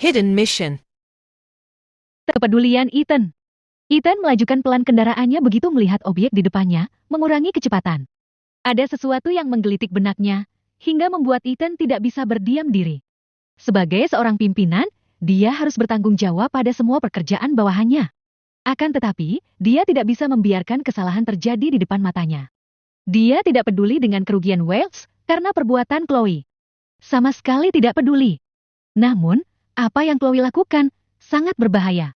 Hidden mission. Kepedulian Ethan. Ethan melajukan pelan kendaraannya begitu melihat objek di depannya, mengurangi kecepatan. Ada sesuatu yang menggelitik benaknya, hingga membuat Ethan tidak bisa berdiam diri. Sebagai seorang pimpinan, dia harus bertanggung jawab pada semua pekerjaan bawahannya. Akan tetapi, dia tidak bisa membiarkan kesalahan terjadi di depan matanya. Dia tidak peduli dengan kerugian Wales karena perbuatan Chloe. Sama sekali tidak peduli. Namun, apa yang Chloe lakukan sangat berbahaya.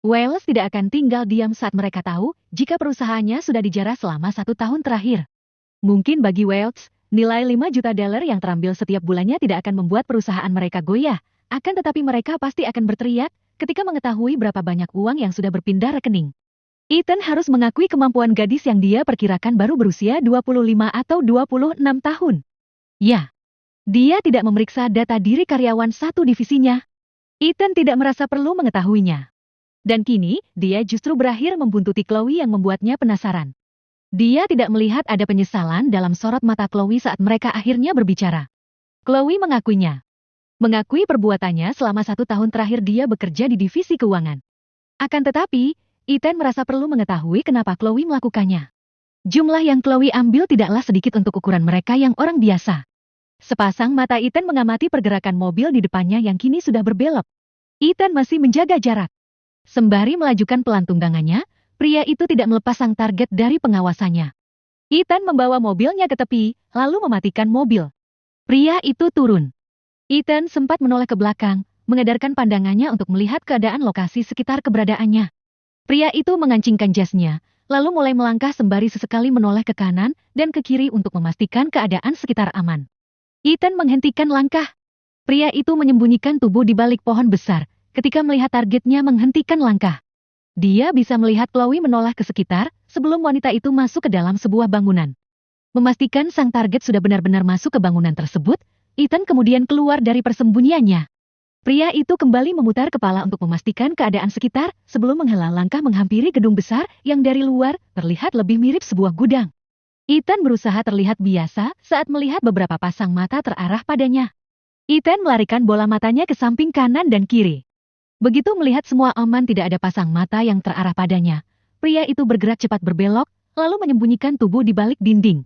Wales tidak akan tinggal diam saat mereka tahu jika perusahaannya sudah dijarah selama 1 tahun terakhir. Mungkin bagi Wales, nilai $5 juta yang terambil setiap bulannya tidak akan membuat perusahaan mereka goyah, akan tetapi mereka pasti akan berteriak ketika mengetahui berapa banyak uang yang sudah berpindah rekening. Ethan harus mengakui kemampuan gadis yang dia perkirakan baru berusia 25 atau 26 tahun. Ya, dia tidak memeriksa data diri karyawan satu divisinya. Ethan tidak merasa perlu mengetahuinya. Dan kini, dia justru berakhir membuntuti Chloe yang membuatnya penasaran. Dia tidak melihat ada penyesalan dalam sorot mata Chloe saat mereka akhirnya berbicara. Chloe mengakuinya. Mengakui perbuatannya selama 1 tahun terakhir dia bekerja di divisi keuangan. Akan tetapi, Ethan merasa perlu mengetahui kenapa Chloe melakukannya. Jumlah yang Chloe ambil tidaklah sedikit untuk ukuran mereka yang orang biasa. Sepasang mata Ethan mengamati pergerakan mobil di depannya yang kini sudah berbelok. Ethan masih menjaga jarak. Sembari melajukan pelan tunggangannya, pria itu tidak melepas sang target dari pengawasannya. Ethan membawa mobilnya ke tepi, lalu mematikan mobil. Pria itu turun. Ethan sempat menoleh ke belakang, mengedarkan pandangannya untuk melihat keadaan lokasi sekitar keberadaannya. Pria itu mengancingkan jasnya, lalu mulai melangkah sembari sesekali menoleh ke kanan dan ke kiri untuk memastikan keadaan sekitar aman. Ethan menghentikan langkah. Pria itu menyembunyikan tubuh di balik pohon besar ketika melihat targetnya menghentikan langkah. Dia bisa melihat Chloe menoleh ke sekitar sebelum wanita itu masuk ke dalam sebuah bangunan. Memastikan sang target sudah benar-benar masuk ke bangunan tersebut, Ethan kemudian keluar dari persembunyiannya. Pria itu kembali memutar kepala untuk memastikan keadaan sekitar sebelum menghela langkah menghampiri gedung besar yang dari luar terlihat lebih mirip sebuah gudang. Ethan berusaha terlihat biasa saat melihat beberapa pasang mata terarah padanya. Ethan melarikan bola matanya ke samping kanan dan kiri. Begitu melihat semua aman tidak ada pasang mata yang terarah padanya, pria itu bergerak cepat berbelok, lalu menyembunyikan tubuh di balik dinding.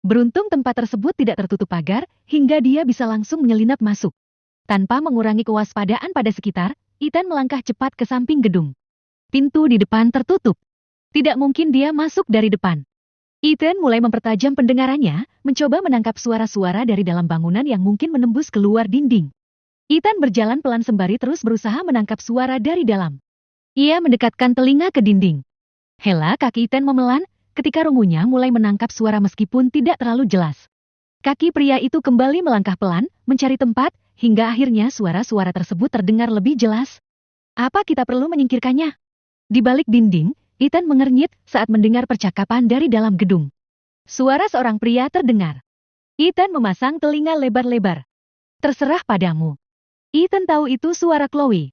Beruntung tempat tersebut tidak tertutup pagar, hingga dia bisa langsung menyelinap masuk. Tanpa mengurangi kewaspadaan pada sekitar, Ethan melangkah cepat ke samping gedung. Pintu di depan tertutup. Tidak mungkin dia masuk dari depan. Ethan mulai mempertajam pendengarannya, mencoba menangkap suara-suara dari dalam bangunan yang mungkin menembus keluar dinding. Ethan berjalan pelan sembari terus berusaha menangkap suara dari dalam. Ia mendekatkan telinga ke dinding. Hela kaki Ethan memelan, ketika rungunya mulai menangkap suara meskipun tidak terlalu jelas. Kaki pria itu kembali melangkah pelan, mencari tempat, hingga akhirnya suara-suara tersebut terdengar lebih jelas. Apa kita perlu menyingkirkannya? Di balik dinding, Ethan mengernyit saat mendengar percakapan dari dalam gedung. Suara seorang pria terdengar. Ethan memasang telinga lebar-lebar. Terserah padamu. Ethan tahu itu suara Chloe.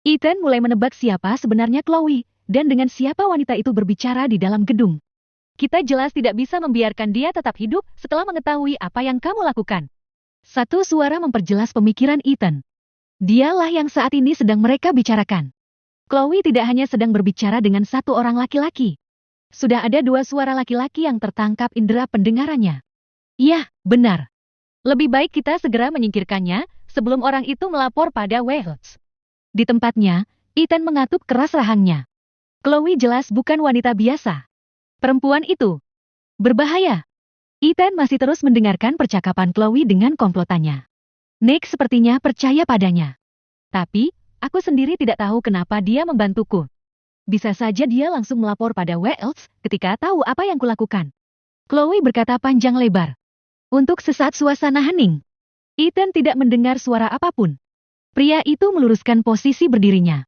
Ethan mulai menebak siapa sebenarnya Chloe, dan dengan siapa wanita itu berbicara di dalam gedung. Kita jelas tidak bisa membiarkan dia tetap hidup setelah mengetahui apa yang kamu lakukan. Satu suara memperjelas pemikiran Ethan. Dialah yang saat ini sedang mereka bicarakan. Chloe tidak hanya sedang berbicara dengan satu orang laki-laki. Sudah ada 2 suara laki-laki yang tertangkap indera pendengarannya. Iya, benar. Lebih baik kita segera menyingkirkannya sebelum orang itu melapor pada Wales. Di tempatnya, Ethan mengatuk keras rahangnya. Chloe jelas bukan wanita biasa. Perempuan itu berbahaya. Ethan masih terus mendengarkan percakapan Chloe dengan komplotannya. Nick sepertinya percaya padanya. Tapi, aku sendiri tidak tahu kenapa dia membantuku. Bisa saja dia langsung melapor pada Wales ketika tahu apa yang kulakukan. Chloe berkata panjang lebar. Untuk sesaat suasana hening. Ethan tidak mendengar suara apapun. Pria itu meluruskan posisi berdirinya.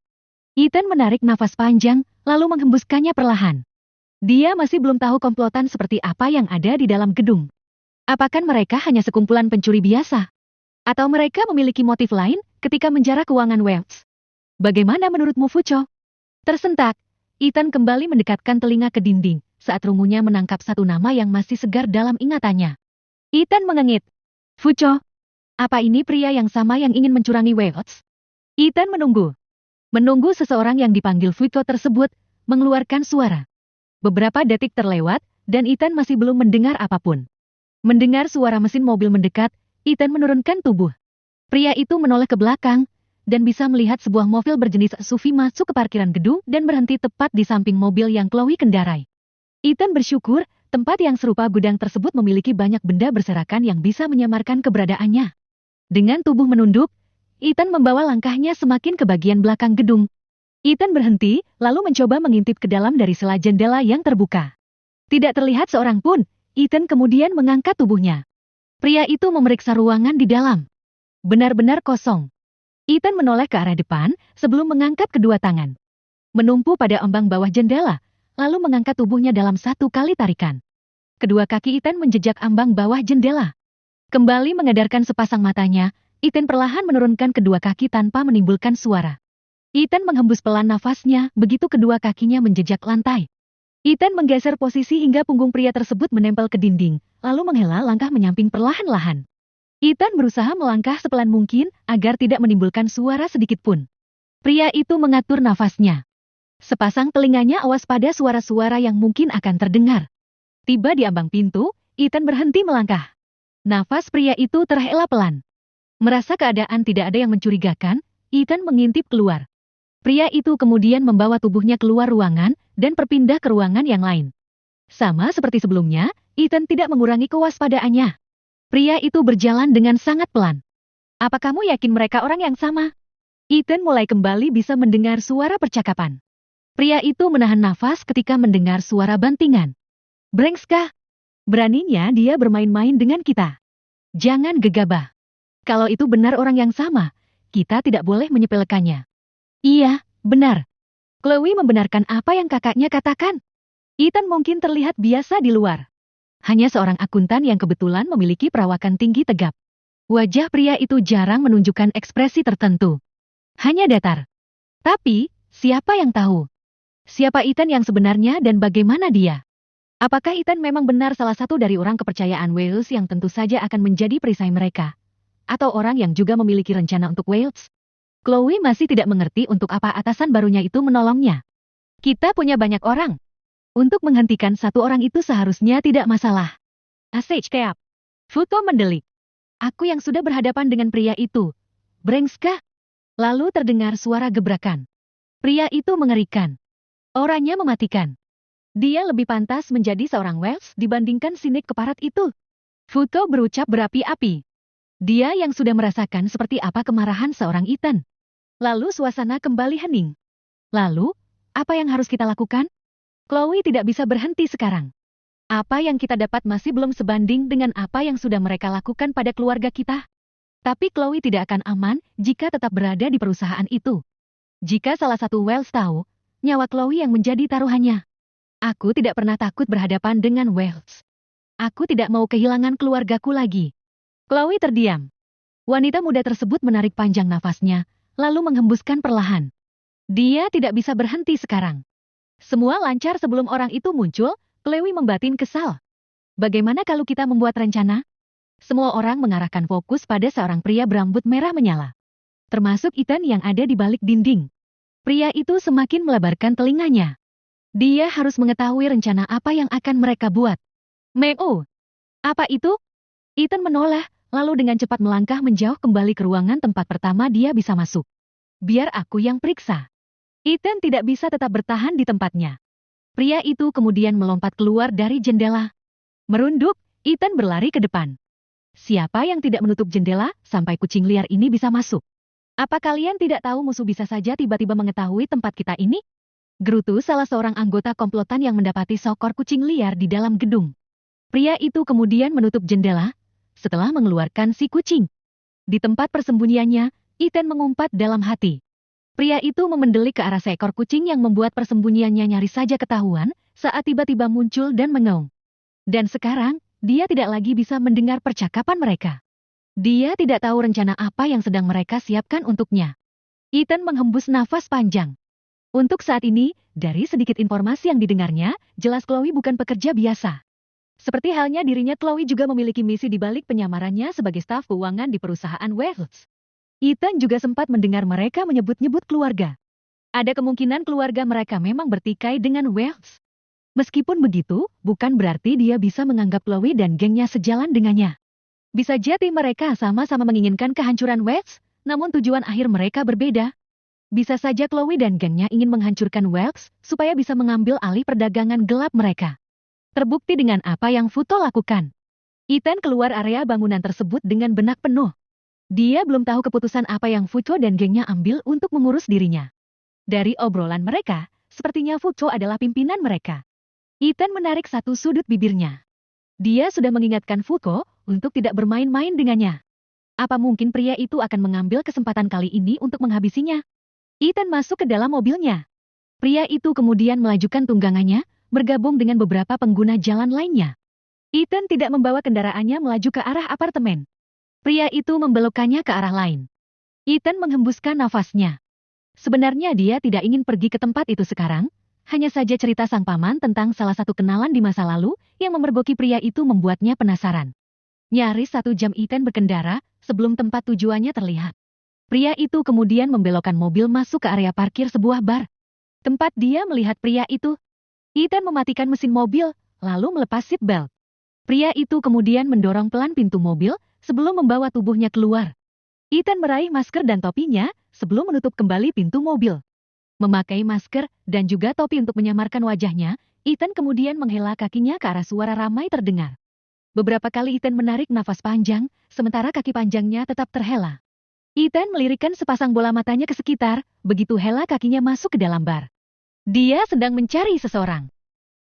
Ethan menarik nafas panjang, lalu menghembuskannya perlahan. Dia masih belum tahu komplotan seperti apa yang ada di dalam gedung. Apakah mereka hanya sekumpulan pencuri biasa? Atau mereka memiliki motif lain ketika menjarah keuangan Wales? Bagaimana menurutmu, Fucho? Tersentak, Ethan kembali mendekatkan telinga ke dinding saat rungunya menangkap satu nama yang masih segar dalam ingatannya. Ethan mengengit. Fucho, apa ini pria yang sama yang ingin mencurangi Wales? Ethan menunggu. Menunggu seseorang yang dipanggil Fuiko tersebut mengeluarkan suara. Beberapa detik terlewat, dan Ethan masih belum mendengar apapun. Mendengar suara mesin mobil mendekat, Ethan menurunkan tubuh. Pria itu menoleh ke belakang, dan bisa melihat sebuah mobil berjenis SUV masuk ke parkiran gedung dan berhenti tepat di samping mobil yang Chloe kendarai. Ethan bersyukur, tempat yang serupa gudang tersebut memiliki banyak benda berserakan yang bisa menyamarkan keberadaannya. Dengan tubuh menunduk, Ethan membawa langkahnya semakin ke bagian belakang gedung. Ethan berhenti, lalu mencoba mengintip ke dalam dari sela jendela yang terbuka. Tidak terlihat seorang pun, Ethan kemudian mengangkat tubuhnya. Pria itu memeriksa ruangan di dalam. Benar-benar kosong. Ethan menoleh ke arah depan sebelum mengangkat kedua tangan. Menumpu pada ambang bawah jendela, lalu mengangkat tubuhnya dalam satu kali tarikan. Kedua kaki Ethan menjejak ambang bawah jendela. Kembali mengedarkan sepasang matanya, Ethan perlahan menurunkan kedua kaki tanpa menimbulkan suara. Ethan menghembus pelan nafasnya begitu kedua kakinya menjejak lantai. Ethan menggeser posisi hingga punggung pria tersebut menempel ke dinding, lalu menghela langkah menyamping perlahan-lahan. Ethan berusaha melangkah sepelan mungkin agar tidak menimbulkan suara sedikit pun. Pria itu mengatur nafasnya. Sepasang telinganya awas pada suara-suara yang mungkin akan terdengar. Tiba di ambang pintu, Ethan berhenti melangkah. Nafas pria itu terhela pelan. Merasa keadaan tidak ada yang mencurigakan, Ethan mengintip keluar. Pria itu kemudian membawa tubuhnya keluar ruangan dan berpindah ke ruangan yang lain. Sama seperti sebelumnya, Ethan tidak mengurangi kewaspadaannya. Pria itu berjalan dengan sangat pelan. Apa kamu yakin mereka orang yang sama? Ethan mulai kembali bisa mendengar suara percakapan. Pria itu menahan nafas ketika mendengar suara bantingan. Brengskah? Beraninya dia bermain-main dengan kita. Jangan gegabah. Kalau itu benar orang yang sama, kita tidak boleh menyepelekannya. Iya, benar. Chloe membenarkan apa yang kakaknya katakan. Ethan mungkin terlihat biasa di luar. Hanya seorang akuntan yang kebetulan memiliki perawakan tinggi tegap. Wajah pria itu jarang menunjukkan ekspresi tertentu. Hanya datar. Tapi, siapa yang tahu? Siapa Ethan yang sebenarnya dan bagaimana dia? Apakah Ethan memang benar salah satu dari orang kepercayaan Wales yang tentu saja akan menjadi perisai mereka? Atau orang yang juga memiliki rencana untuk Wales? Chloe masih tidak mengerti untuk apa atasan barunya itu menolongnya. Kita punya banyak orang. Untuk menghentikan satu orang itu seharusnya tidak masalah. Asej keap. Futo mendelik. Aku yang sudah berhadapan dengan pria itu. Brengskah? Lalu terdengar suara gebrakan. Pria itu mengerikan. Orangnya mematikan. Dia lebih pantas menjadi seorang Wales dibandingkan sinik keparat itu. Futo berucap berapi-api. Dia yang sudah merasakan seperti apa kemarahan seorang Ethan. Lalu suasana kembali hening. Lalu, apa yang harus kita lakukan? Chloe tidak bisa berhenti sekarang. Apa yang kita dapat masih belum sebanding dengan apa yang sudah mereka lakukan pada keluarga kita. Tapi Chloe tidak akan aman jika tetap berada di perusahaan itu. Jika salah satu Wales tahu, nyawa Chloe yang menjadi taruhannya. Aku tidak pernah takut berhadapan dengan Wales. Aku tidak mau kehilangan keluargaku lagi. Chloe terdiam. Wanita muda tersebut menarik panjang nafasnya, lalu menghembuskan perlahan. Dia tidak bisa berhenti sekarang. Semua lancar sebelum orang itu muncul, Chloe membatin kesal. Bagaimana kalau kita membuat rencana? Semua orang mengarahkan fokus pada seorang pria berambut merah menyala. Termasuk Ethan yang ada di balik dinding. Pria itu semakin melebarkan telinganya. Dia harus mengetahui rencana apa yang akan mereka buat. Meo. Apa itu? Ethan menoleh, lalu dengan cepat melangkah menjauh kembali ke ruangan tempat pertama dia bisa masuk. Biar aku yang periksa. Ethan tidak bisa tetap bertahan di tempatnya. Pria itu kemudian melompat keluar dari jendela. Merunduk, Ethan berlari ke depan. Siapa yang tidak menutup jendela sampai kucing liar ini bisa masuk? Apa kalian tidak tahu musuh bisa saja tiba-tiba mengetahui tempat kita ini? Gerutu salah seorang anggota komplotan yang mendapati seekor kucing liar di dalam gedung. Pria itu kemudian menutup jendela, setelah mengeluarkan si kucing. Di tempat persembunyiannya, Ethan mengumpat dalam hati. Pria itu memendelik ke arah seekor kucing yang membuat persembunyiannya nyaris saja ketahuan saat tiba-tiba muncul dan mengaum. Dan sekarang, dia tidak lagi bisa mendengar percakapan mereka. Dia tidak tahu rencana apa yang sedang mereka siapkan untuknya. Ethan menghembus nafas panjang. Untuk saat ini, dari sedikit informasi yang didengarnya, jelas Chloe bukan pekerja biasa. Seperti halnya dirinya, Chloe juga memiliki misi di balik penyamarannya sebagai staf keuangan di perusahaan Wales. Ethan juga sempat mendengar mereka menyebut-nyebut keluarga. Ada kemungkinan keluarga mereka memang bertikai dengan Wells. Meskipun begitu, bukan berarti dia bisa menganggap Chloe dan gengnya sejalan dengannya. Bisa jadi mereka sama-sama menginginkan kehancuran Wells, namun tujuan akhir mereka berbeda. Bisa saja Chloe dan gengnya ingin menghancurkan Wells supaya bisa mengambil alih perdagangan gelap mereka. Terbukti dengan apa yang Futo lakukan. Ethan keluar area bangunan tersebut dengan benak penuh. Dia belum tahu keputusan apa yang Futo dan gengnya ambil untuk mengurus dirinya. Dari obrolan mereka, sepertinya Futo adalah pimpinan mereka. Ethan menarik satu sudut bibirnya. Dia sudah mengingatkan Fuko untuk tidak bermain-main dengannya. Apa mungkin pria itu akan mengambil kesempatan kali ini untuk menghabisinya? Ethan masuk ke dalam mobilnya. Pria itu kemudian melajukan tunggangannya, bergabung dengan beberapa pengguna jalan lainnya. Ethan tidak membawa kendaraannya melaju ke arah apartemen. Pria itu membelokkannya ke arah lain. Ethan menghembuskan nafasnya. Sebenarnya dia tidak ingin pergi ke tempat itu sekarang. Hanya saja cerita sang paman tentang salah satu kenalan di masa lalu yang memergoki pria itu membuatnya penasaran. Nyaris 1 jam Ethan berkendara sebelum tempat tujuannya terlihat. Pria itu kemudian membelokkan mobil masuk ke area parkir sebuah bar. Tempat dia melihat pria itu. Ethan mematikan mesin mobil, lalu melepas seat belt. Pria itu kemudian mendorong pelan pintu mobil sebelum membawa tubuhnya keluar. Ethan meraih masker dan topinya sebelum menutup kembali pintu mobil. Memakai masker dan juga topi untuk menyamarkan wajahnya, Ethan kemudian menghela kakinya ke arah suara ramai terdengar. Beberapa kali Ethan menarik nafas panjang, sementara kaki panjangnya tetap terhela. Ethan melirikkan sepasang bola matanya ke sekitar, begitu hela kakinya masuk ke dalam bar. Dia sedang mencari seseorang.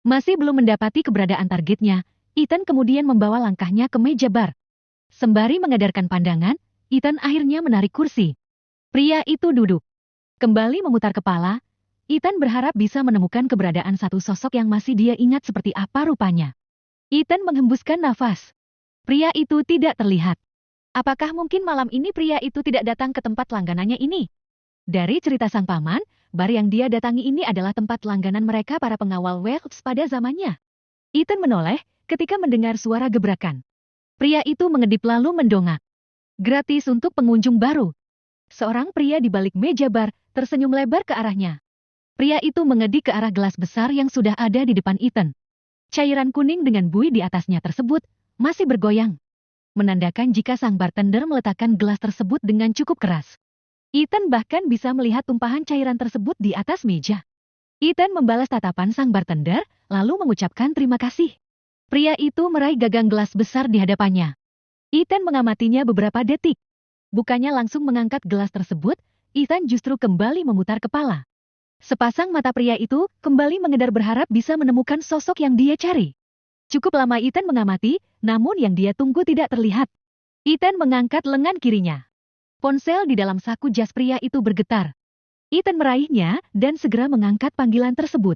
Masih belum mendapati keberadaan targetnya, Ethan kemudian membawa langkahnya ke meja bar. Sembari mengedarkan pandangan, Ethan akhirnya menarik kursi. Pria itu duduk. Kembali memutar kepala, Ethan berharap bisa menemukan keberadaan satu sosok yang masih dia ingat seperti apa rupanya. Ethan menghembuskan nafas. Pria itu tidak terlihat. Apakah mungkin malam ini pria itu tidak datang ke tempat langganannya ini? Dari cerita sang paman, bar yang dia datangi ini adalah tempat langganan mereka para pengawal Wells pada zamannya. Ethan menoleh ketika mendengar suara gebrakan. Pria itu mengedip lalu mendongak. Gratis untuk pengunjung baru. Seorang pria di balik meja bar tersenyum lebar ke arahnya. Pria itu mengedik ke arah gelas besar yang sudah ada di depan Ethan. Cairan kuning dengan buih di atasnya tersebut masih bergoyang. Menandakan jika sang bartender meletakkan gelas tersebut dengan cukup keras. Ethan bahkan bisa melihat tumpahan cairan tersebut di atas meja. Ethan membalas tatapan sang bartender, lalu mengucapkan terima kasih. Pria itu meraih gagang gelas besar di hadapannya. Ethan mengamatinya beberapa detik. Bukannya langsung mengangkat gelas tersebut, Ethan justru kembali memutar kepala. Sepasang mata pria itu kembali mengedar berharap bisa menemukan sosok yang dia cari. Cukup lama Ethan mengamati, namun yang dia tunggu tidak terlihat. Ethan mengangkat lengan kirinya. Ponsel di dalam saku jas pria itu bergetar. Ethan meraihnya dan segera mengangkat panggilan tersebut.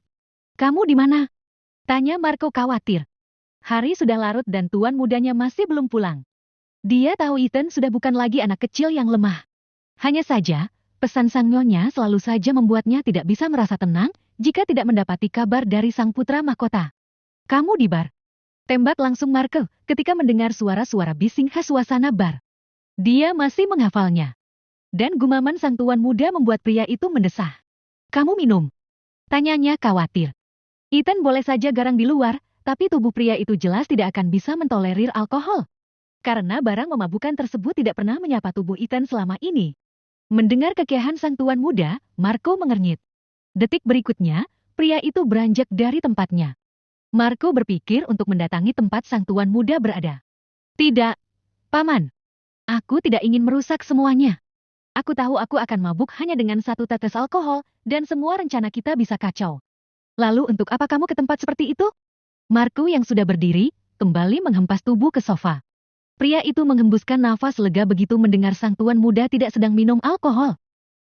"Kamu di mana?" tanya Marco khawatir. Hari sudah larut dan tuan mudanya masih belum pulang. Dia tahu Ethan sudah bukan lagi anak kecil yang lemah. Hanya saja, pesan sang nyonya selalu saja membuatnya tidak bisa merasa tenang jika tidak mendapati kabar dari sang putra mahkota. "Kamu di bar?" tembak langsung Marco ketika mendengar suara-suara bising khas suasana bar. Dia masih menghafalnya. Dan gumaman sang tuan muda membuat pria itu mendesah. "Kamu minum?" tanyanya khawatir. Ethan boleh saja garang di luar, tapi tubuh pria itu jelas tidak akan bisa mentolerir alkohol. Karena barang memabukkan tersebut tidak pernah menyapa tubuh Ethan selama ini. Mendengar kekehan sang tuan muda, Marco mengernyit. Detik berikutnya, pria itu beranjak dari tempatnya. Marco berpikir untuk mendatangi tempat sang tuan muda berada. "Tidak, Paman. Aku tidak ingin merusak semuanya. Aku tahu aku akan mabuk hanya dengan 1 tetes alkohol, dan semua rencana kita bisa kacau. Lalu untuk apa kamu ke tempat seperti itu?" Marco yang sudah berdiri, kembali menghempas tubuh ke sofa. Pria itu menghembuskan nafas lega begitu mendengar sang tuan muda tidak sedang minum alkohol.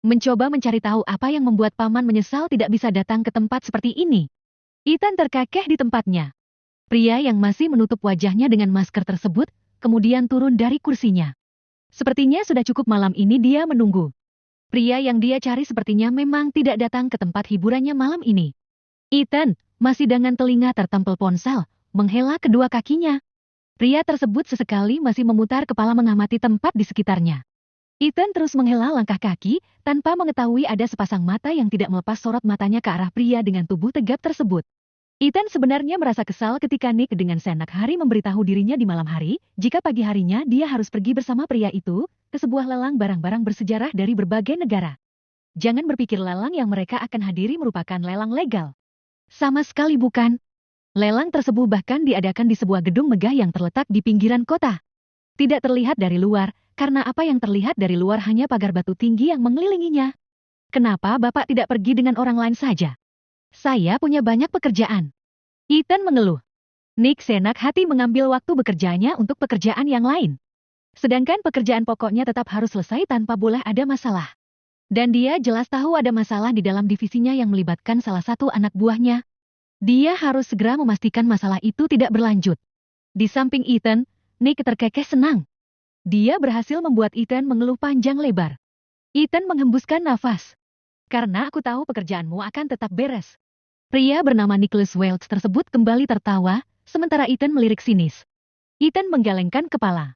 Mencoba mencari tahu apa yang membuat paman menyesal tidak bisa datang ke tempat seperti ini. Ethan terkekeh di tempatnya. Pria yang masih menutup wajahnya dengan masker tersebut, kemudian turun dari kursinya. Sepertinya sudah cukup malam ini dia menunggu. Pria yang dia cari sepertinya memang tidak datang ke tempat hiburannya malam ini. Ethan, masih dengan telinga tertempel ponsel, menghela kedua kakinya. Pria tersebut sesekali masih memutar kepala mengamati tempat di sekitarnya. Ethan terus menghela langkah kaki, tanpa mengetahui ada sepasang mata yang tidak melepas sorot matanya ke arah pria dengan tubuh tegap tersebut. Ethan sebenarnya merasa kesal ketika Nick dengan seenak hari memberitahu dirinya di malam hari, jika pagi harinya dia harus pergi bersama pria itu, ke sebuah lelang barang-barang bersejarah dari berbagai negara. Jangan berpikir lelang yang mereka akan hadiri merupakan lelang legal. Sama sekali bukan. Lelang tersebut bahkan diadakan di sebuah gedung megah yang terletak di pinggiran kota. Tidak terlihat dari luar, karena apa yang terlihat dari luar hanya pagar batu tinggi yang mengelilinginya. Kenapa Bapak tidak pergi dengan orang lain saja? Saya punya banyak pekerjaan. Ethan mengeluh. Nick senak hati mengambil waktu bekerjanya untuk pekerjaan yang lain. Sedangkan pekerjaan pokoknya tetap harus selesai tanpa boleh ada masalah. Dan dia jelas tahu ada masalah di dalam divisinya yang melibatkan salah satu anak buahnya. Dia harus segera memastikan masalah itu tidak berlanjut. Di samping Ethan, Nick terkekeh senang. Dia berhasil membuat Ethan mengeluh panjang lebar. Ethan menghembuskan nafas. Karena aku tahu pekerjaanmu akan tetap beres. Pria bernama Nicholas Welch tersebut kembali tertawa, sementara Ethan melirik sinis. Ethan menggelengkan kepala.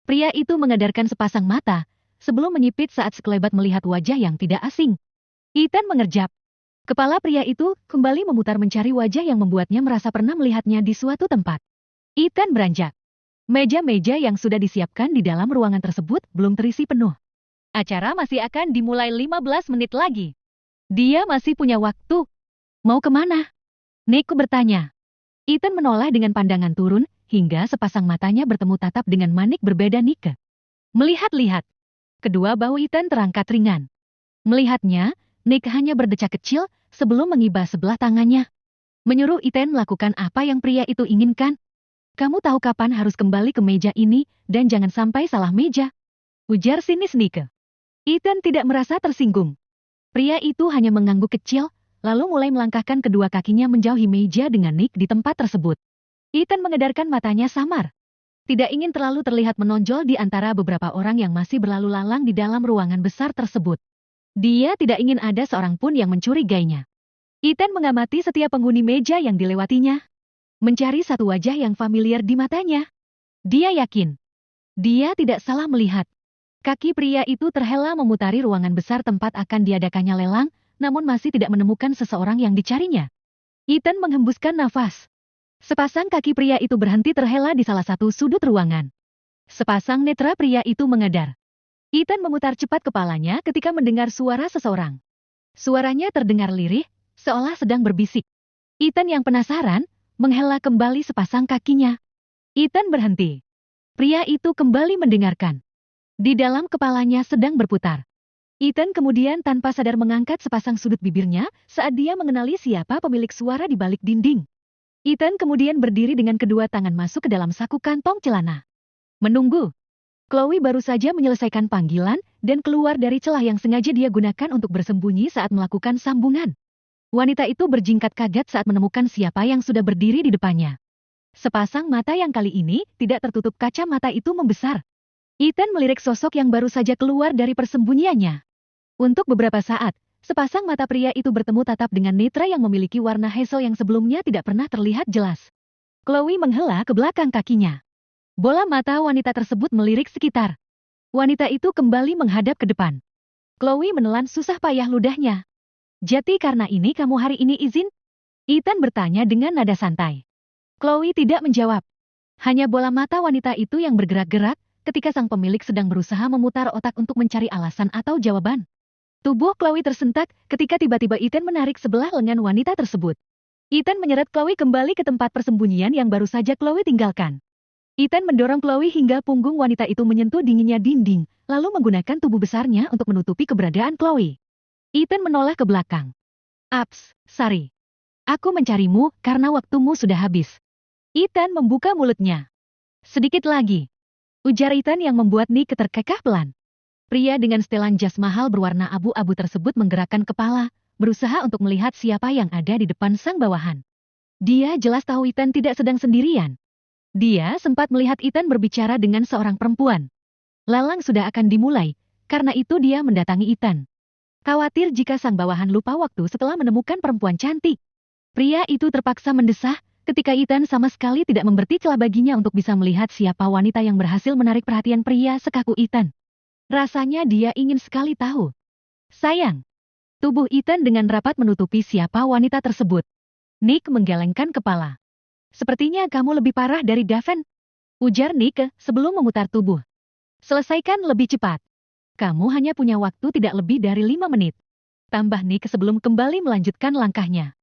Pria itu mengedarkan sepasang mata, sebelum menyipit saat sekelebat melihat wajah yang tidak asing. Ethan mengerjap. Kepala pria itu kembali memutar mencari wajah yang membuatnya merasa pernah melihatnya di suatu tempat. Ethan beranjak. Meja-meja yang sudah disiapkan di dalam ruangan tersebut belum terisi penuh. Acara masih akan dimulai 15 menit lagi. Dia masih punya waktu. Mau kemana? Nick bertanya. Ethan menoleh dengan pandangan turun, hingga sepasang matanya bertemu tatap dengan manik berbeda Nick. Melihat-lihat. Kedua bahu Ethan terangkat ringan. Melihatnya, Nick hanya berdecak kecil sebelum mengiba sebelah tangannya. Menyuruh Ethan melakukan apa yang pria itu inginkan. Kamu tahu kapan harus kembali ke meja ini, dan jangan sampai salah meja. Ujar sinis Nick. Ethan tidak merasa tersinggung. Pria itu hanya mengangguk kecil, lalu mulai melangkahkan kedua kakinya menjauhi meja dengan Nick di tempat tersebut. Ethan mengedarkan matanya samar. Tidak ingin terlalu terlihat menonjol di antara beberapa orang yang masih berlalu lalang di dalam ruangan besar tersebut. Dia tidak ingin ada seorang pun yang mencurigainya. Ethan mengamati setiap penghuni meja yang dilewatinya. Mencari satu wajah yang familiar di matanya. Dia yakin. Dia tidak salah melihat. Kaki pria itu terhela memutari ruangan besar tempat akan diadakannya lelang, namun masih tidak menemukan seseorang yang dicarinya. Ethan menghembuskan nafas. Sepasang kaki pria itu berhenti terhela di salah satu sudut ruangan. Sepasang netra pria itu mengadar. Ethan memutar cepat kepalanya ketika mendengar suara seseorang. Suaranya terdengar lirih, seolah sedang berbisik. Ethan yang penasaran, menghela kembali sepasang kakinya. Ethan berhenti. Pria itu kembali mendengarkan. Di dalam kepalanya sedang berputar. Ethan kemudian tanpa sadar mengangkat sepasang sudut bibirnya saat dia mengenali siapa pemilik suara di balik dinding. Ethan kemudian berdiri dengan kedua tangan masuk ke dalam saku kantong celana. Menunggu. Chloe baru saja menyelesaikan panggilan dan keluar dari celah yang sengaja dia gunakan untuk bersembunyi saat melakukan sambungan. Wanita itu berjingkat kaget saat menemukan siapa yang sudah berdiri di depannya. Sepasang mata yang kali ini tidak tertutup kacamata itu membesar. Ethan melirik sosok yang baru saja keluar dari persembunyiannya. Untuk beberapa saat, sepasang mata pria itu bertemu tatap dengan netra yang memiliki warna hazel yang sebelumnya tidak pernah terlihat jelas. Chloe menghela ke belakang kakinya. Bola mata wanita tersebut melirik sekitar. Wanita itu kembali menghadap ke depan. Chloe menelan susah payah ludahnya. Jadi karena ini kamu hari ini izin? Ethan bertanya dengan nada santai. Chloe tidak menjawab. Hanya bola mata wanita itu yang bergerak-gerak, ketika sang pemilik sedang berusaha memutar otak untuk mencari alasan atau jawaban. Tubuh Chloe tersentak ketika tiba-tiba Ethan menarik sebelah lengan wanita tersebut. Ethan menyeret Chloe kembali ke tempat persembunyian yang baru saja Chloe tinggalkan. Ethan mendorong Chloe hingga punggung wanita itu menyentuh dinginnya dinding, lalu menggunakan tubuh besarnya untuk menutupi keberadaan Chloe. Ethan menoleh ke belakang. Aps, Sari. Aku mencarimu karena waktumu sudah habis. Ethan membuka mulutnya. Sedikit lagi. Ujar Ethan yang membuat Nick terkekeh pelan. Pria dengan setelan jas mahal berwarna abu-abu tersebut menggerakkan kepala, berusaha untuk melihat siapa yang ada di depan sang bawahan. Dia jelas tahu Ethan tidak sedang sendirian. Dia sempat melihat Ethan berbicara dengan seorang perempuan. Lelang sudah akan dimulai, karena itu dia mendatangi Ethan. Khawatir jika sang bawahan lupa waktu setelah menemukan perempuan cantik. Pria itu terpaksa mendesah, ketika Ethan sama sekali tidak memberi celah baginya untuk bisa melihat siapa wanita yang berhasil menarik perhatian pria sekaku Ethan. Rasanya dia ingin sekali tahu. Sayang. Tubuh Ethan dengan rapat menutupi siapa wanita tersebut. Nick menggelengkan kepala. Sepertinya kamu lebih parah dari Daven, ujar Nick sebelum memutar tubuh. Selesaikan lebih cepat. Kamu hanya punya waktu tidak lebih dari 5 menit. Tambah Nick sebelum kembali melanjutkan langkahnya.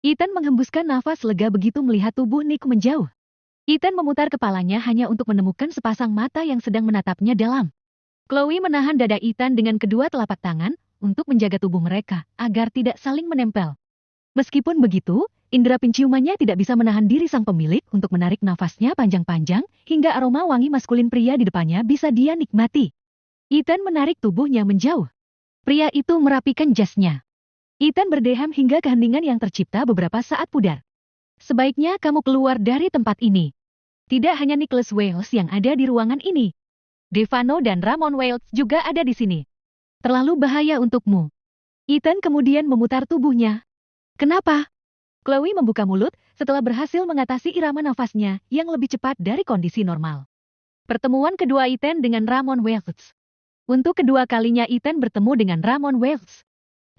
Ethan menghembuskan nafas lega begitu melihat tubuh Nick menjauh. Ethan memutar kepalanya hanya untuk menemukan sepasang mata yang sedang menatapnya dalam. Chloe menahan dada Ethan dengan kedua telapak tangan untuk menjaga tubuh mereka agar tidak saling menempel. Meskipun begitu, indera penciumannya tidak bisa menahan diri sang pemilik untuk menarik nafasnya panjang-panjang hingga aroma wangi maskulin pria di depannya bisa dia nikmati. Ethan menarik tubuhnya menjauh. Pria itu merapikan jasnya. Ethan berdeham hingga keheningan yang tercipta beberapa saat pudar. Sebaiknya kamu keluar dari tempat ini. Tidak hanya Nicholas Wales yang ada di ruangan ini. Devano dan Ramon Wales juga ada di sini. Terlalu bahaya untukmu. Ethan kemudian memutar tubuhnya. Kenapa? Chloe membuka mulut setelah berhasil mengatasi irama nafasnya yang lebih cepat dari kondisi normal. Pertemuan kedua Ethan dengan Ramon Wales. Untuk kedua kalinya Ethan bertemu dengan Ramon Wales.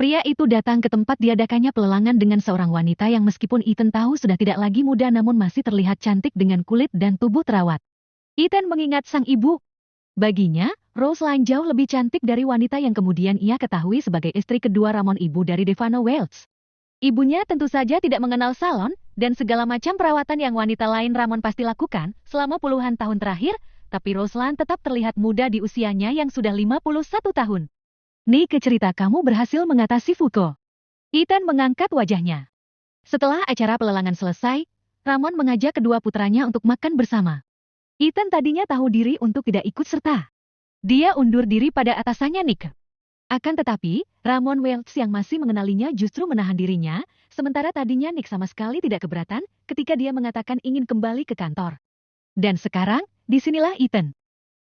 Pria itu datang ke tempat diadakannya pelelangan dengan seorang wanita yang meskipun Ethan tahu sudah tidak lagi muda namun masih terlihat cantik dengan kulit dan tubuh terawat. Ethan mengingat sang ibu. Baginya, Roseline jauh lebih cantik dari wanita yang kemudian ia ketahui sebagai istri kedua Ramon, ibu dari Devano Wales. Ibunya tentu saja tidak mengenal salon dan segala macam perawatan yang wanita lain Ramon pasti lakukan selama puluhan tahun terakhir, tapi Roseline tetap terlihat muda di usianya yang sudah 51 tahun. Nick, cerita kamu berhasil mengatasi Fuko. Ethan mengangkat wajahnya. Setelah acara pelelangan selesai, Ramon mengajak kedua putranya untuk makan bersama. Ethan tadinya tahu diri untuk tidak ikut serta. Dia undur diri pada atasannya Nick. Akan tetapi, Ramon Wales yang masih mengenalinya justru menahan dirinya, sementara tadinya Nick sama sekali tidak keberatan ketika dia mengatakan ingin kembali ke kantor. Dan sekarang, disinilah Ethan.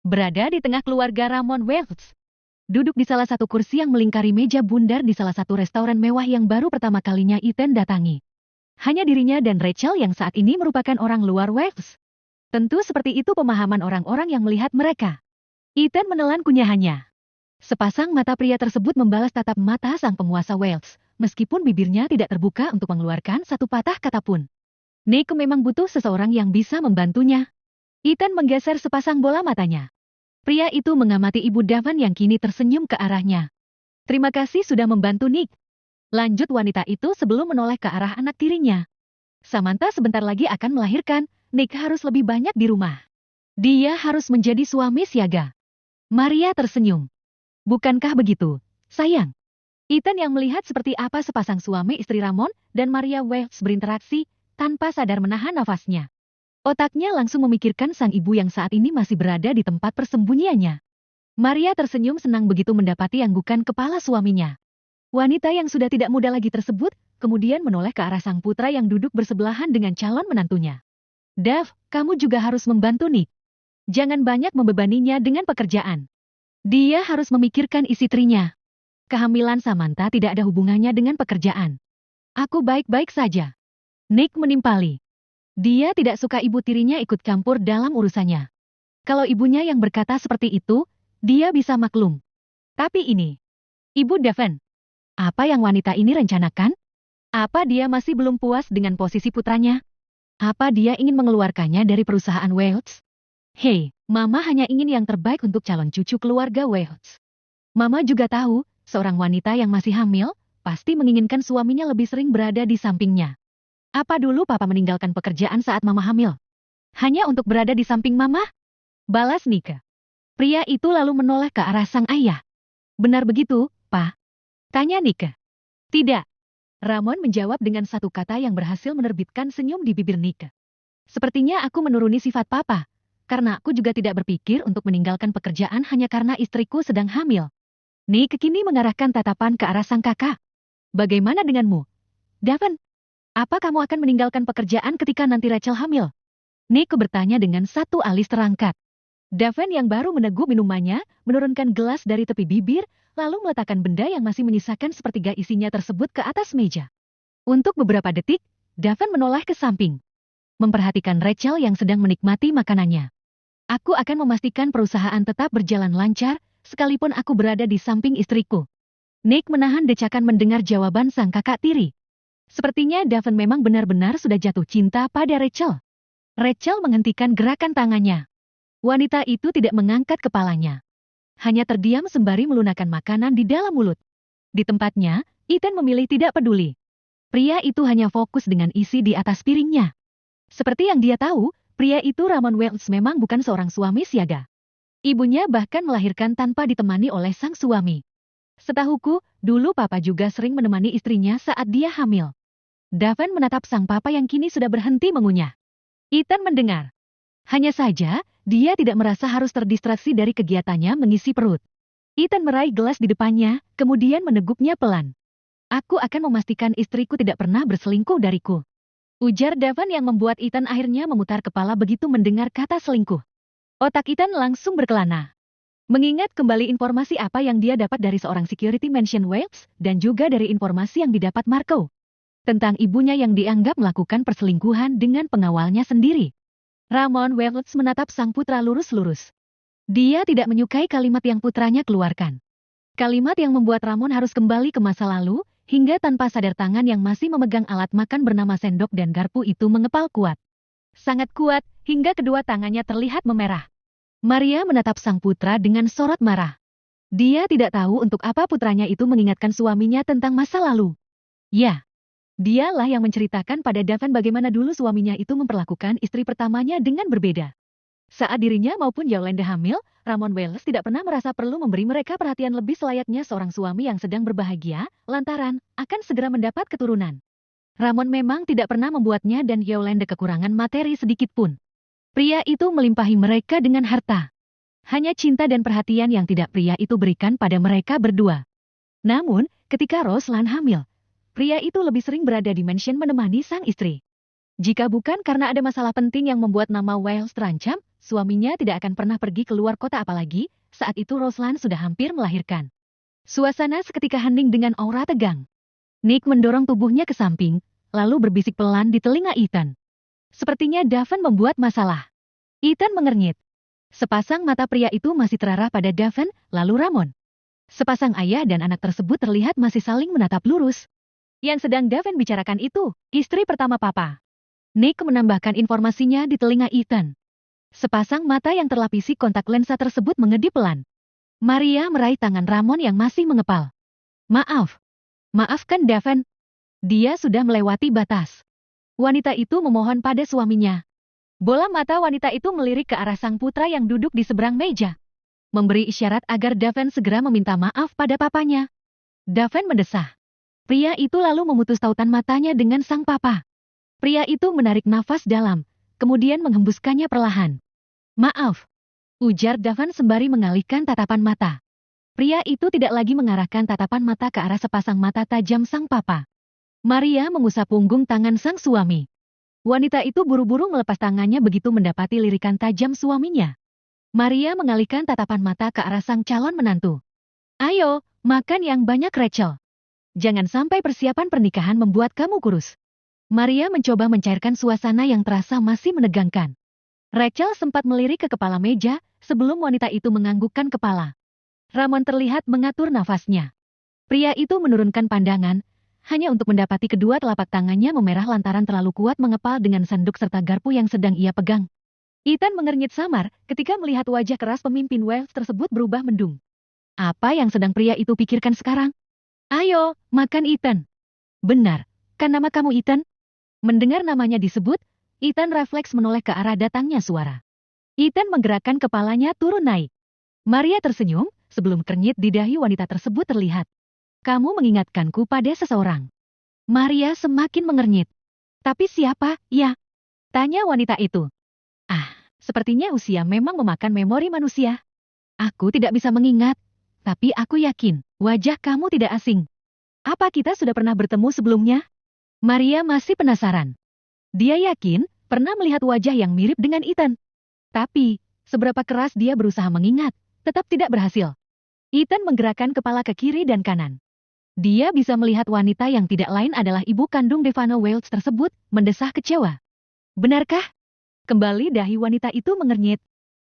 Berada di tengah keluarga Ramon Wales. Duduk di salah satu kursi yang melingkari meja bundar di salah satu restoran mewah yang baru pertama kalinya Ethan datangi. Hanya dirinya dan Rachel yang saat ini merupakan orang luar Wales. Tentu seperti itu pemahaman orang-orang yang melihat mereka. Ethan menelan kunyahannya. Sepasang mata pria tersebut membalas tatap mata sang penguasa Wales, meskipun bibirnya tidak terbuka untuk mengeluarkan satu patah kata pun. Nick memang butuh seseorang yang bisa membantunya. Ethan menggeser sepasang bola matanya. Pria itu mengamati ibu Davan yang kini tersenyum ke arahnya. Terima kasih sudah membantu Nick. Lanjut wanita itu sebelum menoleh ke arah anak tirinya. Samantha sebentar lagi akan melahirkan. Nick harus lebih banyak di rumah. Dia harus menjadi suami siaga. Maria tersenyum. Bukankah begitu, sayang? Ethan yang melihat seperti apa sepasang suami istri Ramon dan Maria Wales berinteraksi, tanpa sadar menahan nafasnya. Otaknya langsung memikirkan sang ibu yang saat ini masih berada di tempat persembunyiannya. Maria tersenyum senang begitu mendapati anggukan kepala suaminya. Wanita yang sudah tidak muda lagi tersebut, kemudian menoleh ke arah sang putra yang duduk bersebelahan dengan calon menantunya. Dav, kamu juga harus membantu Nick. Jangan banyak membebaninya dengan pekerjaan. Dia harus memikirkan isi trinya. Kehamilan Samantha tidak ada hubungannya dengan pekerjaan. Aku baik-baik saja. Nick menimpali. Dia tidak suka ibu tirinya ikut campur dalam urusannya. Kalau ibunya yang berkata seperti itu, dia bisa maklum. Tapi ini, Ibu Daven, apa yang wanita ini rencanakan? Apa dia masih belum puas dengan posisi putranya? Apa dia ingin mengeluarkannya dari perusahaan Wales? Hei, Mama hanya ingin yang terbaik untuk calon cucu keluarga Wales. Mama juga tahu, seorang wanita yang masih hamil, pasti menginginkan suaminya lebih sering berada di sampingnya. Apa dulu Papa meninggalkan pekerjaan saat Mama hamil? Hanya untuk berada di samping Mama? Balas Nick. Pria itu lalu menoleh ke arah sang ayah. Benar begitu, Pa? Tanya Nick. Tidak. Ramon menjawab dengan satu kata yang berhasil menerbitkan senyum di bibir Nick. Sepertinya aku menuruni sifat Papa, karena aku juga tidak berpikir untuk meninggalkan pekerjaan hanya karena istriku sedang hamil. Nick kini mengarahkan tatapan ke arah sang kakak. Bagaimana denganmu, Daven? Apa kamu akan meninggalkan pekerjaan ketika nanti Rachel hamil? Nick bertanya dengan satu alis terangkat. Daven yang baru meneguk minumannya, menurunkan gelas dari tepi bibir, lalu meletakkan benda yang masih menyisakan sepertiga isinya tersebut ke atas meja. Untuk beberapa detik, Daven menoleh ke samping. Memperhatikan Rachel yang sedang menikmati makanannya. Aku akan memastikan perusahaan tetap berjalan lancar, sekalipun aku berada di samping istriku. Nick menahan decakan mendengar jawaban sang kakak tiri. Sepertinya Daven memang benar-benar sudah jatuh cinta pada Rachel. Rachel menghentikan gerakan tangannya. Wanita itu tidak mengangkat kepalanya. Hanya terdiam sembari melunakkan makanan di dalam mulut. Di tempatnya, Ethan memilih tidak peduli. Pria itu hanya fokus dengan isi di atas piringnya. Seperti yang dia tahu, pria itu Ramon Wells memang bukan seorang suami siaga. Ibunya bahkan melahirkan tanpa ditemani oleh sang suami. Setahuku, dulu papa juga sering menemani istrinya saat dia hamil. Daven menatap sang papa yang kini sudah berhenti mengunyah. Ethan mendengar. Hanya saja, dia tidak merasa harus terdistraksi dari kegiatannya mengisi perut. Ethan meraih gelas di depannya, kemudian meneguknya pelan. Aku akan memastikan istriku tidak pernah berselingkuh dariku. Ujar Daven yang membuat Ethan akhirnya memutar kepala begitu mendengar kata selingkuh. Otak Ethan langsung berkelana. Mengingat kembali informasi apa yang dia dapat dari seorang security mansion Wales dan juga dari informasi yang didapat Marco. Tentang ibunya yang dianggap melakukan perselingkuhan dengan pengawalnya sendiri. Ramon Wales menatap sang putra lurus-lurus. Dia tidak menyukai kalimat yang putranya keluarkan. Kalimat yang membuat Ramon harus kembali ke masa lalu, hingga tanpa sadar tangan yang masih memegang alat makan bernama sendok dan garpu itu mengepal kuat. Sangat kuat, hingga kedua tangannya terlihat memerah. Maria menatap sang putra dengan sorot marah. Dia tidak tahu untuk apa putranya itu mengingatkan suaminya tentang masa lalu. Ya, dialah yang menceritakan pada Daven bagaimana dulu suaminya itu memperlakukan istri pertamanya dengan berbeda. Saat dirinya maupun Yolanda hamil, Ramon Wells tidak pernah merasa perlu memberi mereka perhatian lebih selayaknya seorang suami yang sedang berbahagia, lantaran akan segera mendapat keturunan. Ramon memang tidak pernah membuatnya dan Yolanda kekurangan materi sedikit pun. Pria itu melimpahi mereka dengan harta. Hanya cinta dan perhatian yang tidak pria itu berikan pada mereka berdua. Namun, ketika Roslan hamil, pria itu lebih sering berada di mansion menemani sang istri. Jika bukan karena ada masalah penting yang membuat nama Wells terancam, suaminya tidak akan pernah pergi keluar kota apalagi, saat itu Roslan sudah hampir melahirkan. Suasana seketika hening dengan aura tegang. Nick mendorong tubuhnya ke samping, lalu berbisik pelan di telinga Ethan. Sepertinya Daven membuat masalah. Ethan mengernyit. Sepasang mata pria itu masih terarah pada Daven, lalu Ramon. Sepasang ayah dan anak tersebut terlihat masih saling menatap lurus. Yang sedang Daven bicarakan itu, istri pertama papa. Nick menambahkan informasinya di telinga Ethan. Sepasang mata yang terlapisi kontak lensa tersebut mengedip pelan. Maria meraih tangan Ramon yang masih mengepal. Maaf. Maafkan Daven. Dia sudah melewati batas. Wanita itu memohon pada suaminya. Bola mata wanita itu melirik ke arah sang putra yang duduk di seberang meja. Memberi isyarat agar Daven segera meminta maaf pada papanya. Daven mendesah. Pria itu lalu memutus tautan matanya dengan sang papa. Pria itu menarik nafas dalam, kemudian menghembuskannya perlahan. Maaf, ujar Daven sembari mengalihkan tatapan mata. Pria itu tidak lagi mengarahkan tatapan mata ke arah sepasang mata tajam sang papa. Maria mengusap punggung tangan sang suami. Wanita itu buru-buru melepas tangannya begitu mendapati lirikan tajam suaminya. Maria mengalihkan tatapan mata ke arah sang calon menantu. Ayo, makan yang banyak Rachel. Jangan sampai persiapan pernikahan membuat kamu kurus. Maria mencoba mencairkan suasana yang terasa masih menegangkan. Rachel sempat melirik ke kepala meja sebelum wanita itu menganggukkan kepala. Ramon terlihat mengatur nafasnya. Pria itu menurunkan pandangan, hanya untuk mendapati kedua telapak tangannya memerah lantaran terlalu kuat mengepal dengan sanduk serta garpu yang sedang ia pegang. Ethan mengernyit samar ketika melihat wajah keras pemimpin Wells tersebut berubah mendung. Apa yang sedang pria itu pikirkan sekarang? Ayo, makan Ethan. Benar, kan nama kamu Ethan? Mendengar namanya disebut, Ethan refleks menoleh ke arah datangnya suara. Ethan menggerakkan kepalanya turun naik. Maria tersenyum, sebelum kernyit di dahi wanita tersebut terlihat. Kamu mengingatkanku pada seseorang. Maria semakin mengernyit. Tapi siapa, ya? Tanya wanita itu. Ah, sepertinya usia memang memakan memori manusia. Aku tidak bisa mengingat, tapi aku yakin, wajah kamu tidak asing. Apa kita sudah pernah bertemu sebelumnya? Maria masih penasaran. Dia yakin pernah melihat wajah yang mirip dengan Ethan. Tapi, seberapa keras dia berusaha mengingat, tetap tidak berhasil. Ethan menggerakkan kepala ke kiri dan kanan. Dia bisa melihat wanita yang tidak lain adalah ibu kandung Devana Wells tersebut, mendesah kecewa. Benarkah? Kembali dahi wanita itu mengernyit.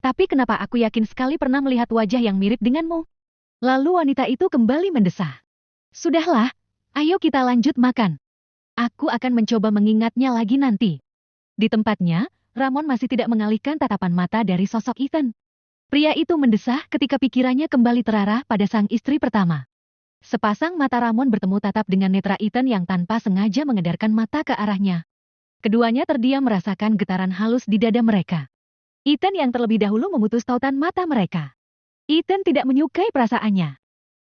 Tapi kenapa aku yakin sekali pernah melihat wajah yang mirip denganmu? Lalu wanita itu kembali mendesah. Sudahlah, ayo kita lanjut makan. Aku akan mencoba mengingatnya lagi nanti. Di tempatnya, Ramon masih tidak mengalihkan tatapan mata dari sosok Ethan. Pria itu mendesah ketika pikirannya kembali terarah pada sang istri pertama. Sepasang mata Ramon bertemu tatap dengan netra Ethan yang tanpa sengaja mengedarkan mata ke arahnya. Keduanya terdiam merasakan getaran halus di dada mereka. Ethan yang terlebih dahulu memutus tautan mata mereka. Ethan tidak menyukai perasaannya.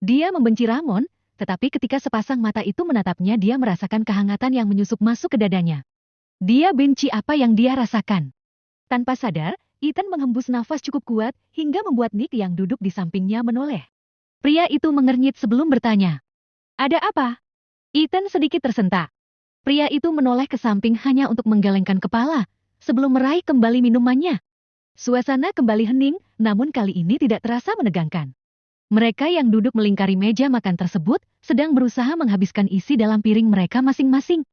Dia membenci Ramon, tetapi ketika sepasang mata itu menatapnya dia merasakan kehangatan yang menyusup masuk ke dadanya. Dia benci apa yang dia rasakan. Tanpa sadar, Ethan menghembus nafas cukup kuat hingga membuat Nick yang duduk di sampingnya menoleh. Pria itu mengernyit sebelum bertanya. Ada apa? Ethan sedikit tersentak. Pria itu menoleh ke samping hanya untuk menggelengkan kepala sebelum meraih kembali minumannya. Suasana kembali hening, namun kali ini tidak terasa menegangkan. Mereka yang duduk melingkari meja makan tersebut sedang berusaha menghabiskan isi dalam piring mereka masing-masing.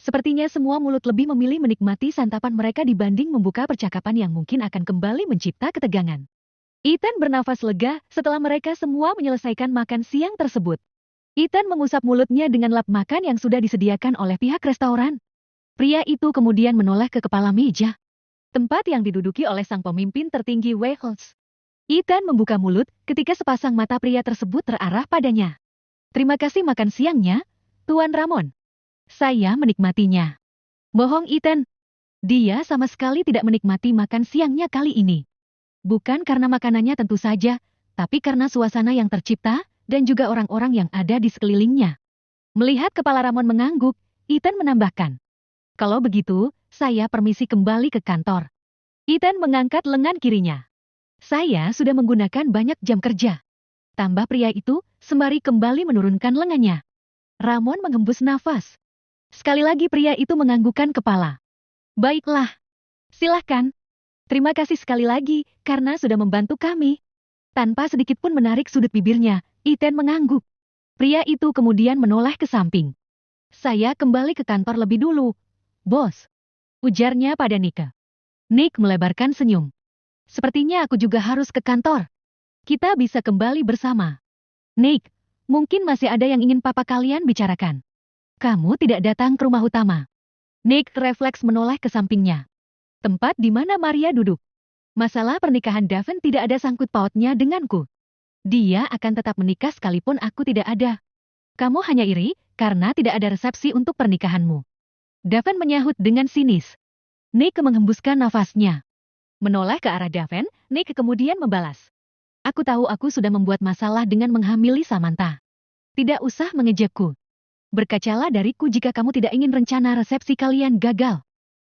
Sepertinya semua mulut lebih memilih menikmati santapan mereka dibanding membuka percakapan yang mungkin akan kembali mencipta ketegangan. Ethan bernafas lega setelah mereka semua menyelesaikan makan siang tersebut. Ethan mengusap mulutnya dengan lap makan yang sudah disediakan oleh pihak restoran. Pria itu kemudian menoleh ke kepala meja, tempat yang diduduki oleh sang pemimpin tertinggi Wales. Ethan membuka mulut ketika sepasang mata pria tersebut terarah padanya. Terima kasih makan siangnya, Tuan Ramon. Saya menikmatinya. Bohong Ethan. Dia sama sekali tidak menikmati makan siangnya kali ini. Bukan karena makanannya tentu saja, tapi karena suasana yang tercipta dan juga orang-orang yang ada di sekelilingnya. Melihat kepala Ramon mengangguk, Ethan menambahkan. Kalau begitu, saya permisi kembali ke kantor. Ethan mengangkat lengan kirinya. Saya sudah menggunakan banyak jam kerja. Tambah pria itu, sembari kembali menurunkan lengannya. Ramon menghembus nafas. Sekali lagi pria itu menganggukkan kepala. Baiklah. Silahkan. Terima kasih sekali lagi, karena sudah membantu kami. Tanpa sedikit pun menarik sudut bibirnya, Ethan mengangguk. Pria itu kemudian menoleh ke samping. Saya kembali ke kantor lebih dulu, bos. Ujarnya pada Nick. Nick melebarkan senyum. Sepertinya aku juga harus ke kantor. Kita bisa kembali bersama. Nick, mungkin masih ada yang ingin papa kalian bicarakan. Kamu tidak datang ke rumah utama. Nick refleks menoleh ke sampingnya. Tempat di mana Maria duduk. Masalah pernikahan Daven tidak ada sangkut pautnya denganku. Dia akan tetap menikah sekalipun aku tidak ada. Kamu hanya iri karena tidak ada resepsi untuk pernikahanmu. Daven menyahut dengan sinis. Nick menghembuskan nafasnya. Menoleh ke arah Daven, Nick kemudian membalas. Aku tahu aku sudah membuat masalah dengan menghamili Samantha. Tidak usah mengejekku. Berkacalah dariku jika kamu tidak ingin rencana resepsi kalian gagal.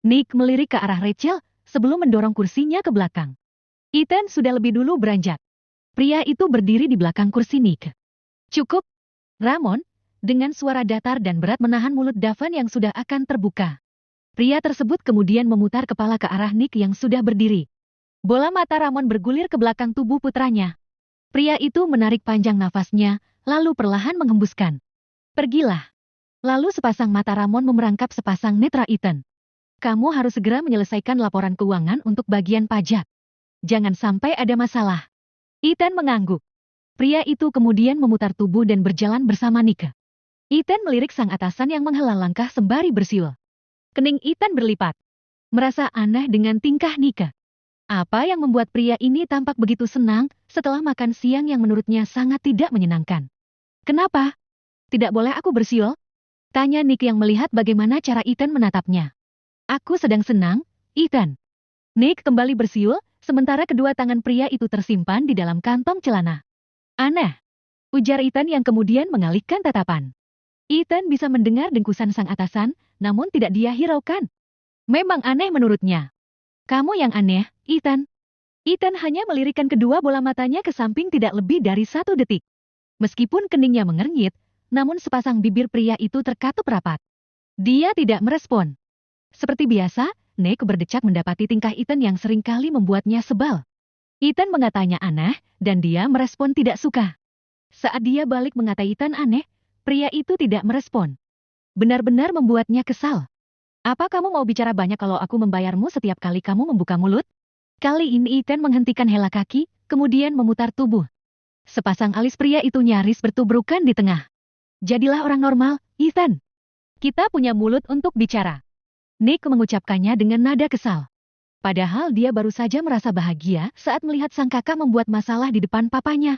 Nick melirik ke arah Rachel sebelum mendorong kursinya ke belakang. Ethan sudah lebih dulu beranjak. Pria itu berdiri di belakang kursi Nick. Cukup, Ramon, dengan suara datar dan berat menahan mulut Daven yang sudah akan terbuka. Pria tersebut kemudian memutar kepala ke arah Nick yang sudah berdiri. Bola mata Ramon bergulir ke belakang tubuh putranya. Pria itu menarik panjang nafasnya, lalu perlahan menghembuskan. Pergilah. Lalu sepasang mata Ramon memerangkap sepasang netra Ethan. Kamu harus segera menyelesaikan laporan keuangan untuk bagian pajak. Jangan sampai ada masalah. Ethan mengangguk. Pria itu kemudian memutar tubuh dan berjalan bersama Nick. Ethan melirik sang atasan yang menghela langkah sembari bersiul. Kening Ethan berlipat. Merasa aneh dengan tingkah Nick. Apa yang membuat pria ini tampak begitu senang setelah makan siang yang menurutnya sangat tidak menyenangkan? Kenapa? Tidak boleh aku bersiul? Tanya Nick yang melihat bagaimana cara Ethan menatapnya. Aku sedang senang, Ethan. Nick kembali bersiul, sementara kedua tangan pria itu tersimpan di dalam kantong celana. Aneh, ujar Ethan yang kemudian mengalihkan tatapan. Ethan bisa mendengar dengkusan sang atasan, namun tidak dia hiraukan. Memang aneh menurutnya. Kamu yang aneh, Ethan. Ethan hanya melirikkan kedua bola matanya ke samping tidak lebih dari 1 detik. Meskipun keningnya mengernyit, namun sepasang bibir pria itu terkatup rapat. Dia tidak merespon. Seperti biasa, Nick berdecak mendapati tingkah Ethan yang seringkali membuatnya sebal. Ethan mengatanya aneh, dan dia merespon tidak suka. Saat dia balik mengatai Ethan aneh, pria itu tidak merespon. Benar-benar membuatnya kesal. Apa kamu mau bicara banyak kalau aku membayarmu setiap kali kamu membuka mulut? Kali ini Ethan menghentikan hela kaki, kemudian memutar tubuh. Sepasang alis pria itu nyaris bertubrukan di tengah. Jadilah orang normal, Ethan. Kita punya mulut untuk bicara. Nick mengucapkannya dengan nada kesal. Padahal dia baru saja merasa bahagia saat melihat sang kakak membuat masalah di depan papanya.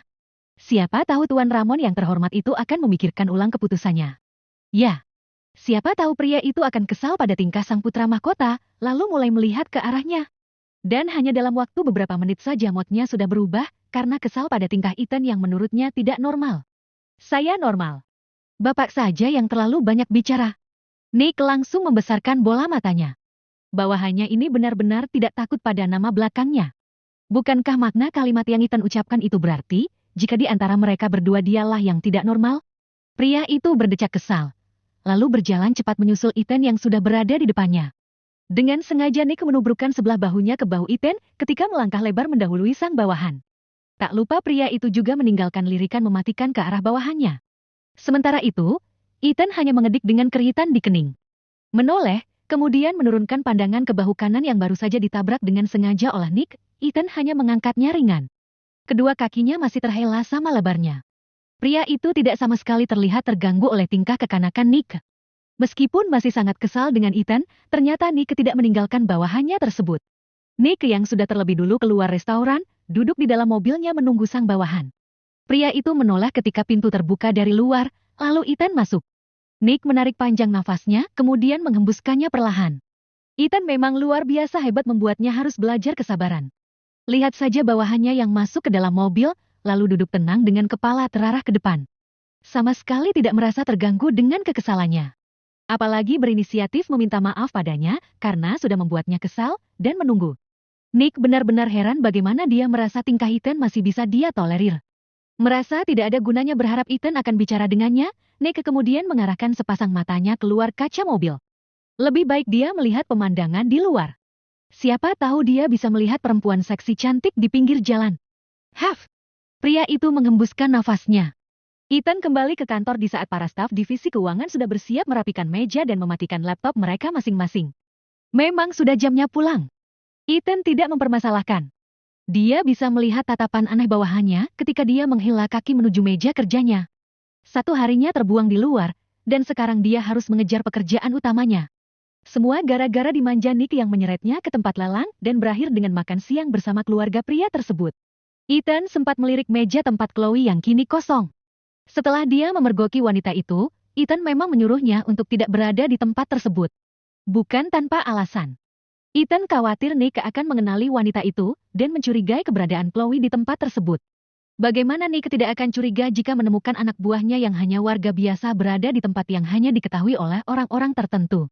Siapa tahu Tuan Ramon yang terhormat itu akan memikirkan ulang keputusannya. Ya, siapa tahu pria itu akan kesal pada tingkah sang putra mahkota, lalu mulai melihat ke arahnya. Dan hanya dalam waktu beberapa menit saja moodnya sudah berubah, karena kesal pada tingkah Ethan yang menurutnya tidak normal. Saya normal. Bapak saja yang terlalu banyak bicara. Nick langsung membesarkan bola matanya. Bawahannya ini benar-benar tidak takut pada nama belakangnya. Bukankah makna kalimat yang Ethan ucapkan itu berarti, jika di antara mereka berdua dialah yang tidak normal? Pria itu berdecak kesal, lalu berjalan cepat menyusul Ethan yang sudah berada di depannya. Dengan sengaja Nick menubrukkan sebelah bahunya ke bahu Ethan ketika melangkah lebar mendahului sang bawahan. Tak lupa pria itu juga meninggalkan lirikan mematikan ke arah bawahannya. Sementara itu, Ethan hanya mengedik dengan keritan di kening. Menoleh, kemudian menurunkan pandangan ke bahu kanan yang baru saja ditabrak dengan sengaja oleh Nick. Ethan hanya mengangkatnya ringan. Kedua kakinya masih terhela sama lebarnya. Pria itu tidak sama sekali terlihat terganggu oleh tingkah kekanakan Nick. Meskipun masih sangat kesal dengan Ethan, ternyata Nick tidak meninggalkan bawahannya tersebut. Nick yang sudah terlebih dulu keluar restoran, duduk di dalam mobilnya menunggu sang bawahan. Pria itu menoleh ketika pintu terbuka dari luar, lalu Ethan masuk. Nick menarik panjang nafasnya, kemudian menghembuskannya perlahan. Ethan memang luar biasa hebat membuatnya harus belajar kesabaran. Lihat saja bawahannya yang masuk ke dalam mobil, lalu duduk tenang dengan kepala terarah ke depan. Sama sekali tidak merasa terganggu dengan kekesalannya. Apalagi berinisiatif meminta maaf padanya, karena sudah membuatnya kesal, dan menunggu. Nick benar-benar heran bagaimana dia merasa tingkah Ethan masih bisa dia tolerir. Merasa tidak ada gunanya berharap Ethan akan bicara dengannya, Nick kemudian mengarahkan sepasang matanya keluar kaca mobil. Lebih baik dia melihat pemandangan di luar. Siapa tahu dia bisa melihat perempuan seksi cantik di pinggir jalan. Haf! Pria itu menghembuskan nafasnya. Ethan kembali ke kantor di saat para staf divisi keuangan sudah bersiap merapikan meja dan mematikan laptop mereka masing-masing. Memang sudah jamnya pulang. Ethan tidak mempermasalahkan. Dia bisa melihat tatapan aneh bawahannya ketika dia menghela kaki menuju meja kerjanya. Satu harinya terbuang di luar, dan sekarang dia harus mengejar pekerjaan utamanya. Semua gara-gara dimanja Nick yang menyeretnya ke tempat lelang dan berakhir dengan makan siang bersama keluarga pria tersebut. Ethan sempat melirik meja tempat Chloe yang kini kosong. Setelah dia memergoki wanita itu, Ethan memang menyuruhnya untuk tidak berada di tempat tersebut. Bukan tanpa alasan. Ethan khawatir Nick akan mengenali wanita itu dan mencurigai keberadaan Chloe di tempat tersebut. Bagaimana Nick tidak akan curiga jika menemukan anak buahnya yang hanya warga biasa berada di tempat yang hanya diketahui oleh orang-orang tertentu.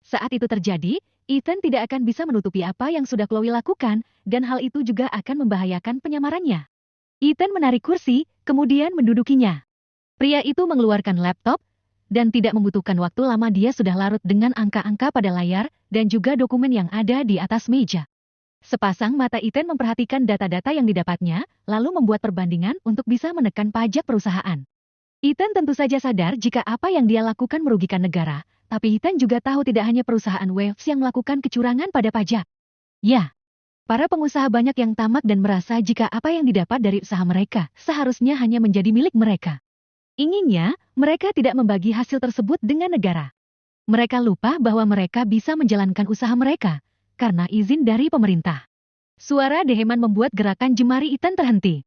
Saat itu terjadi, Ethan tidak akan bisa menutupi apa yang sudah Chloe lakukan, dan hal itu juga akan membahayakan penyamarannya. Ethan menarik kursi, kemudian mendudukinya. Pria itu mengeluarkan laptop, dan tidak membutuhkan waktu lama dia sudah larut dengan angka-angka pada layar, dan juga dokumen yang ada di atas meja. Sepasang mata Ethan memperhatikan data-data yang didapatnya, lalu membuat perbandingan untuk bisa menekan pajak perusahaan. Ethan tentu saja sadar jika apa yang dia lakukan merugikan negara, tapi Ethan juga tahu tidak hanya perusahaan Waves yang melakukan kecurangan pada pajak. Ya, para pengusaha banyak yang tamak dan merasa jika apa yang didapat dari usaha mereka seharusnya hanya menjadi milik mereka. Inginnya, mereka tidak membagi hasil tersebut dengan negara. Mereka lupa bahwa mereka bisa menjalankan usaha mereka, karena izin dari pemerintah. Suara deheman membuat gerakan jemari Ethan terhenti.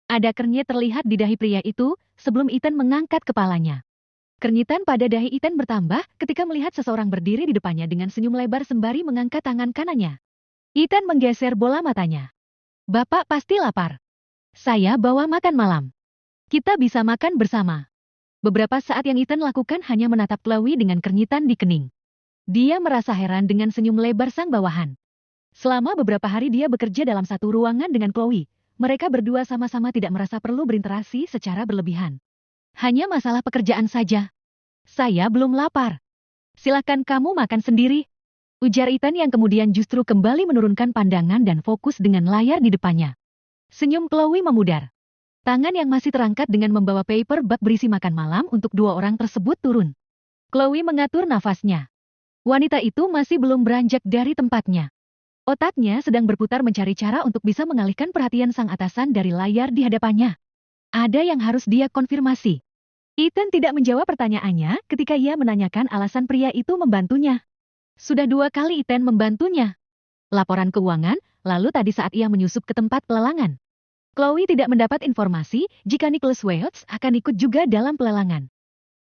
Ada kernyit terlihat di dahi pria itu, sebelum Ethan mengangkat kepalanya. Kernyitan pada dahi Ethan bertambah ketika melihat seseorang berdiri di depannya dengan senyum lebar sembari mengangkat tangan kanannya. Ethan menggeser bola matanya. Bapak pasti lapar. Saya bawa makan malam. Kita bisa makan bersama. Beberapa saat yang Ethan lakukan hanya menatap Chloe dengan kernyitan di kening. Dia merasa heran dengan senyum lebar sang bawahan. Selama beberapa hari dia bekerja dalam satu ruangan dengan Chloe, mereka berdua sama-sama tidak merasa perlu berinteraksi secara berlebihan. Hanya masalah pekerjaan saja. Saya belum lapar. Silakan kamu makan sendiri. Ujar Ethan yang kemudian justru kembali menurunkan pandangan dan fokus dengan layar di depannya. Senyum Chloe memudar. Tangan yang masih terangkat dengan membawa paper bag berisi makan malam untuk dua orang tersebut turun. Chloe mengatur nafasnya. Wanita itu masih belum beranjak dari tempatnya. Otaknya sedang berputar mencari cara untuk bisa mengalihkan perhatian sang atasan dari layar di hadapannya. Ada yang harus dia konfirmasi. Ethan tidak menjawab pertanyaannya ketika ia menanyakan alasan pria itu membantunya. Sudah 2 kali Ethan membantunya. Laporan keuangan, lalu tadi saat ia menyusup ke tempat pelelangan. Chloe tidak mendapat informasi jika Nicholas Weitz akan ikut juga dalam pelelangan.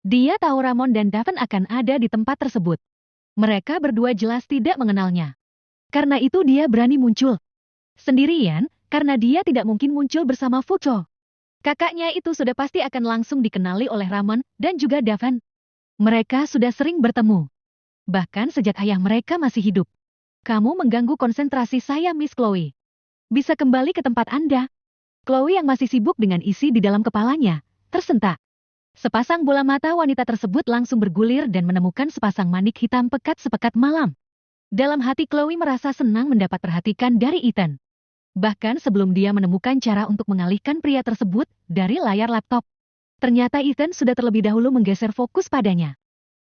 Dia tahu Ramon dan Daven akan ada di tempat tersebut. Mereka berdua jelas tidak mengenalnya. Karena itu dia berani muncul sendirian, karena dia tidak mungkin muncul bersama Fucho. Kakaknya itu sudah pasti akan langsung dikenali oleh Ramon dan juga Daven. Mereka sudah sering bertemu. Bahkan sejak ayah mereka masih hidup. Kamu mengganggu konsentrasi saya, Miss Chloe. Bisa kembali ke tempat Anda. Chloe yang masih sibuk dengan isi di dalam kepalanya, tersentak. Sepasang bola mata wanita tersebut langsung bergulir dan menemukan sepasang manik hitam pekat sepekat malam. Dalam hati Chloe merasa senang mendapat perhatikan dari Ethan. Bahkan sebelum dia menemukan cara untuk mengalihkan pria tersebut dari layar laptop. Ternyata Ethan sudah terlebih dahulu menggeser fokus padanya.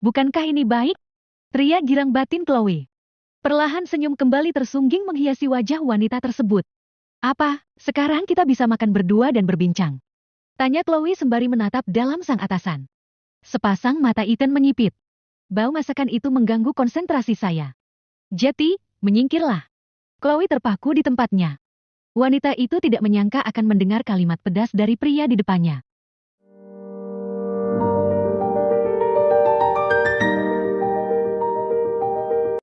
Bukankah ini baik? Teriak girang batin Chloe. Perlahan senyum kembali tersungging menghiasi wajah wanita tersebut. Apa, sekarang kita bisa makan berdua dan berbincang? Tanya Chloe sembari menatap dalam sang atasan. Sepasang mata Ethan menyipit. Bau masakan itu mengganggu konsentrasi saya. Jadi, menyingkirlah. Chloe terpaku di tempatnya. Wanita itu tidak menyangka akan mendengar kalimat pedas dari pria di depannya.